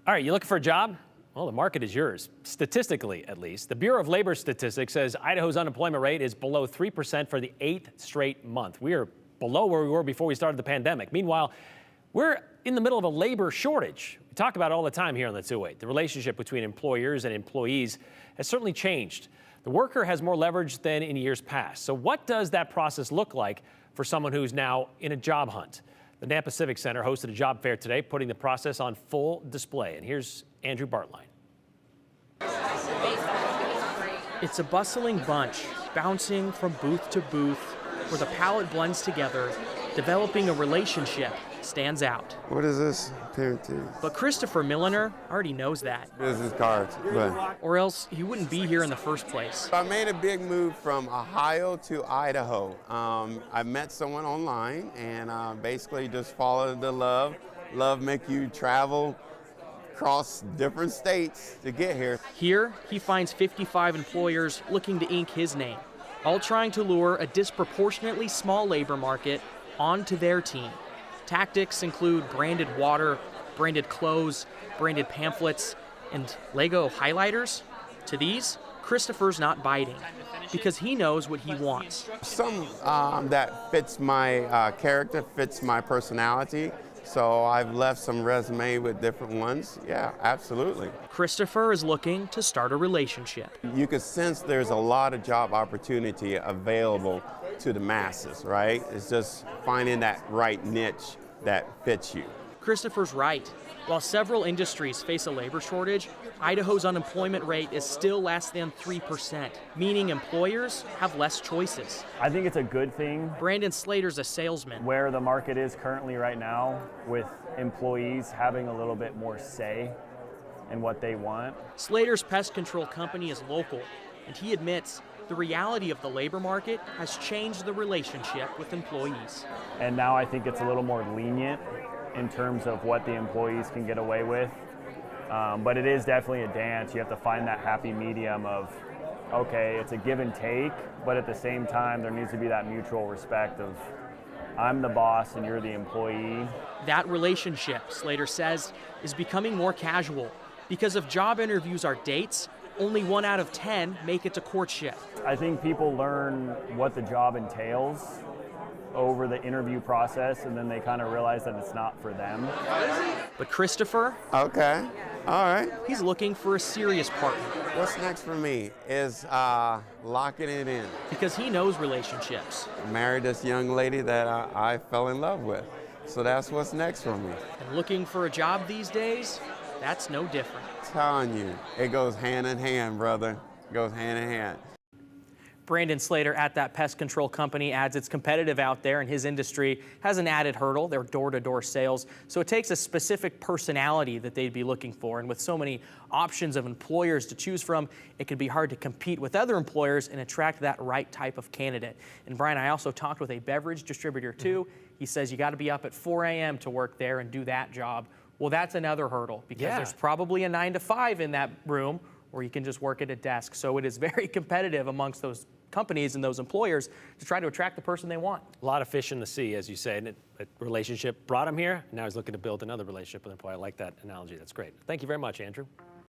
All right, you looking for a job? Well, the market is yours, statistically at least. The Bureau of Labor Statistics says Idaho's unemployment rate is below 3% for the 8th straight month. We are below where we were before we started the pandemic. Meanwhile, we're in the middle of a labor shortage. We talk about it all the time here on the 2-8. The relationship between employers and employees has certainly changed. The worker has more leverage than in years past. So what does that process look like for someone who's now in a job hunt? The Nampa Civic Center hosted a job fair today, putting the process on full display. And here's Andrew Bartline. It's a bustling bunch, bouncing from booth to booth, where the palette blends together. Developing a relationship stands out. What is this? Parenting. But Christopher Milliner already knows that. Business cards. But Or else he wouldn't be here in the first place. I made a big move from Ohio to Idaho. I met someone online and basically just followed the love. Love make you travel across different states to get here. Here, he finds 55 employers looking to ink his name, all trying to lure a disproportionately small labor market onto their team. Tactics include branded water, branded clothes, branded pamphlets, and Lego highlighters. To these, Christopher's not biting because he knows what he wants. Some that fits my character, fits my personality. So I've left some resume with different ones. Yeah, absolutely. Christopher is looking to start a relationship. You can sense there's a lot of job opportunity available to the masses, right? It's just finding that right niche that fits you. Christopher's right. While several industries face a labor shortage, Idaho's unemployment rate is still less than 3%, meaning employers have less choices. I think it's a good thing. Brandon Slater's a salesman. Where the market is currently right now, with employees having a little bit more say in what they want. Slater's pest control company is local, and he admits the reality of the labor market has changed the relationship with employees. And now I think it's a little more lenient in terms of what the employees can get away with. But it is definitely a dance. You have to find that happy medium of, okay, it's a give and take, but at the same time, there needs to be that mutual respect of, I'm the boss and you're the employee. That relationship, Slater says, is becoming more casual because if job interviews are dates, only 1 out of 10 make it to courtship. I think people learn what the job entails over the interview process, and then they kind of realize that it's not for them. But Christopher? Okay, all right. He's looking for a serious partner. What's next for me is locking it in. Because he knows relationships. Married this young lady that I fell in love with. So that's what's next for me. And looking for a job these days, that's no different. Telling you, it goes hand in hand, brother. It goes hand in hand. Brandon Slater at that pest control company adds it's competitive out there, and his industry has an added hurdle, their door-to-door sales. So it takes a specific personality that they'd be looking for. And with so many options of employers to choose from, it can be hard to compete with other employers and attract that right type of candidate. And Brian, I also talked with a beverage distributor too. He says you got to be up at 4 a.m. to work there and do that job. Well, that's another hurdle because there's probably a 9 to 5 in that room, or you can just work at a desk. So it is very competitive amongst those companies and those employers to try to attract the person they want. A lot of fish in the sea, as you say, and a relationship brought him here. Now he's looking to build another relationship with an employee. I like that analogy. That's great. Thank you very much, Andrew.